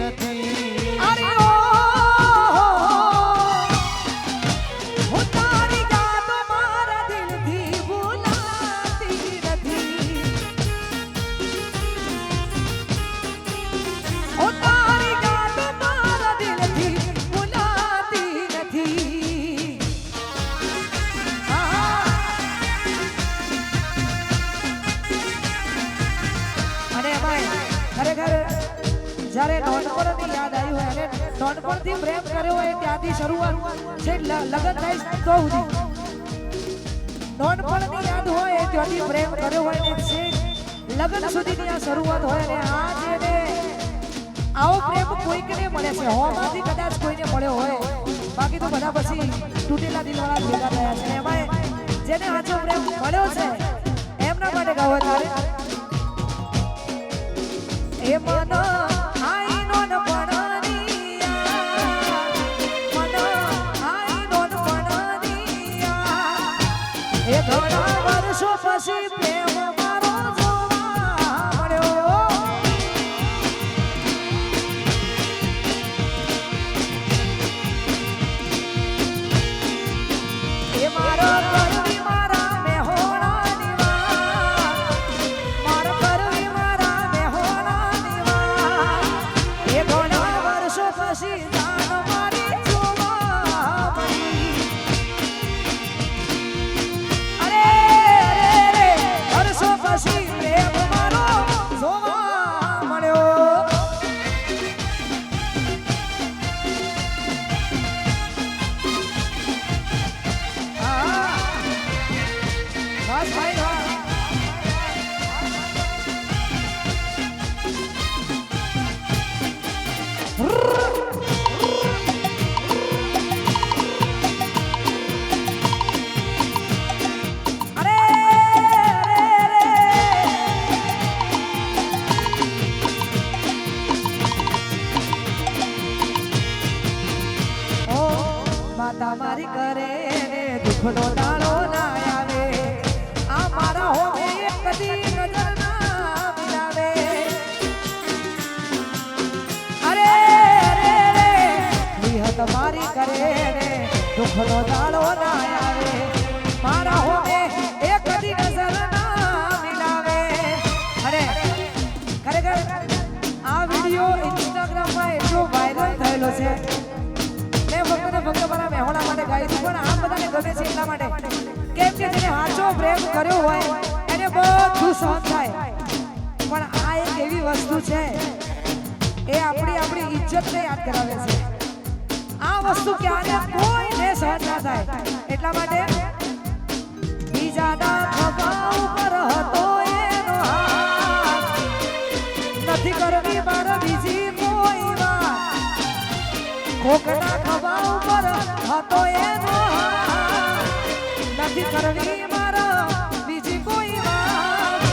નથી અરે હું તારી યાદ મારા દિલથી ભૂલાતી નથી હું તારી યાદ મારા દિલથી ભૂલાતી નથી અને ભાઈ ખરેખર જ્યારે નોનપણની યાદ આવી હોય અને નોનપણથી પ્રેમ કર્યો હોય ત્યાંથી શરૂઆત છે લગન થાય તો સુધી નોનપણની યાદ હોય ત્યાંથી પ્રેમ કર્યો હોય ને છે લગન સુધીની આ શરૂઆત હોય અને આ જેને આવો પ્રેમ કોઈકને મળે છે હોમાંથી કદાચ કોઈને મળ્યો હોય બાકી તો બધા પછી તૂટેલા દિલવાળા ભેગા થયા છે એમાં જેને સાચો પ્રેમ મળ્યો છે એમના માટે ગાવ તારે એ મન આઈ નોન પણનિયા મન આઈ નોન પણનિયા એ ઘણા વર્ષો પછી પ્રેમ મારો જોવા મળ્યો એ મારો કરવી મારા મેહોણાની વાત મારો કરવી મારા મેહોણાની વાત એ ઘણા વર્ષો પછી જાન મારી જોવા મળી અરે અરે વર્ષો પછી પ્રેમ મારો જોવા મળ્યો બસ ભાઈ વાહ અરે ઓ માતા મારી કરે ને દુઃખનો દાડો ના આવે આ મારા હોમે કદી નજર ના મિલાવે અરે અરે નિહત મારી કરે ને દુઃખનો દાડો ના આવે મારા હોમે કદી નજર ના મિલાવે અરે ખરેખર આ વિડિયો ઇન્સ્ટાગ્રામમાં એટલો વાયરલ થયેલો છે મેં ફક્ત મારા મહેણા માટે ગાઈ હતી પણ આ બધાને ગમે છે એટલા માટે કેમ કે જેને સાચો પ્રેમ કર્યો હોય એને બધું સહન થાય પણ આ એક એવી વસ્તુ છે એ આપણી ઇજ્જતને યાદ કરાવે છે આ વસ્તુ ક્યારે કોઈને સહન ના થાય એટલા માટે બીજાના ખભા ઉપર હતો એનો હાથ નથી કરવી મારે બીજી કોઈ વાત કોકના ખભા ઉપર હતો એનો હાથ નથી કરવી મારે બીજી કોઈ વાત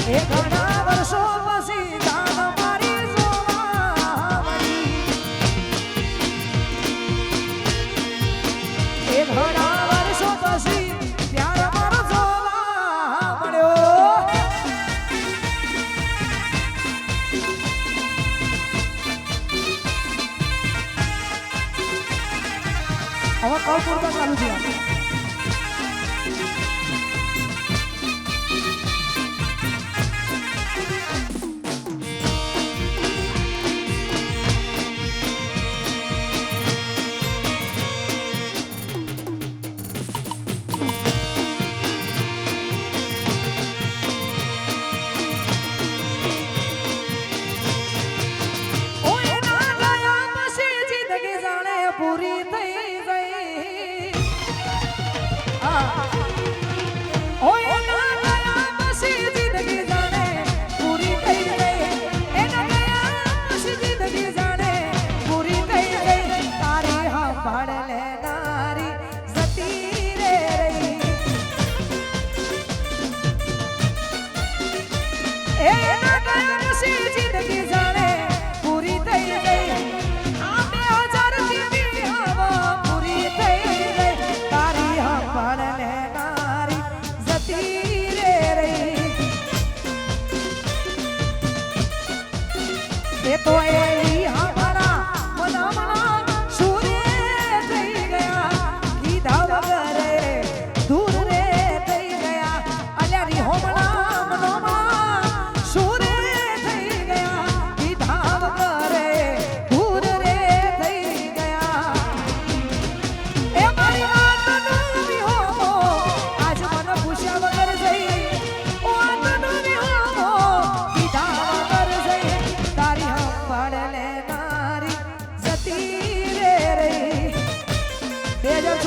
એ ઘણા વર્ષો પછી જાન મારી જોવા મળી એ ઘણા વર્ષો પછી પ્યાર મારો જોવા મળ્યો હવે કૌપુરમાં ચાલુ છે પૂરી થઈ ગઈ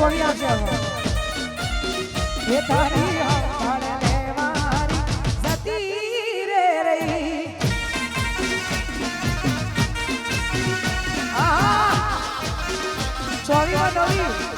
ચોવ્યા છે એ તારી હંભાળ લેવાની જતી રે રહી ચોવીમાં નવી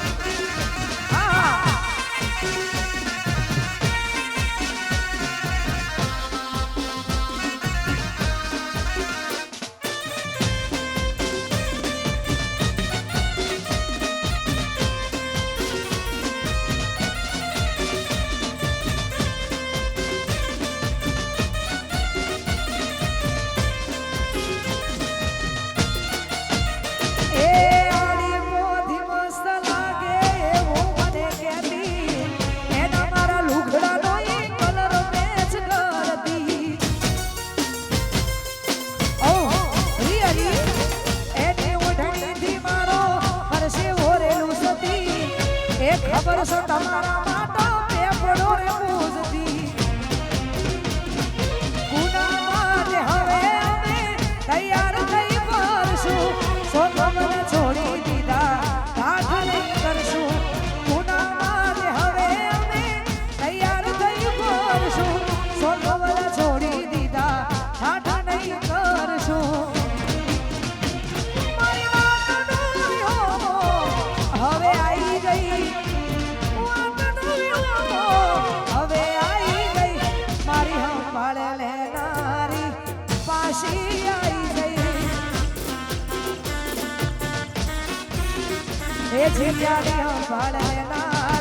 ખબર છો તમારા માટો પેપડો રે પૂજતી ગુનામાં હવે અમે તૈયાર થઈ પરશું સોગમને છોડી દીધા કાઢ નહીં કરશું ગુનામાં હવે અમે તૈયાર થઈ પરશું સોગમને છોડી દીધા કાઢ નહીં કરશું મારી વાત હવે આવી ગઈ હવે આવી ગઈ મારી હંભાળ લેનારી પાછી આવી ગઈ એ જીયારી હંભાળ લેનારી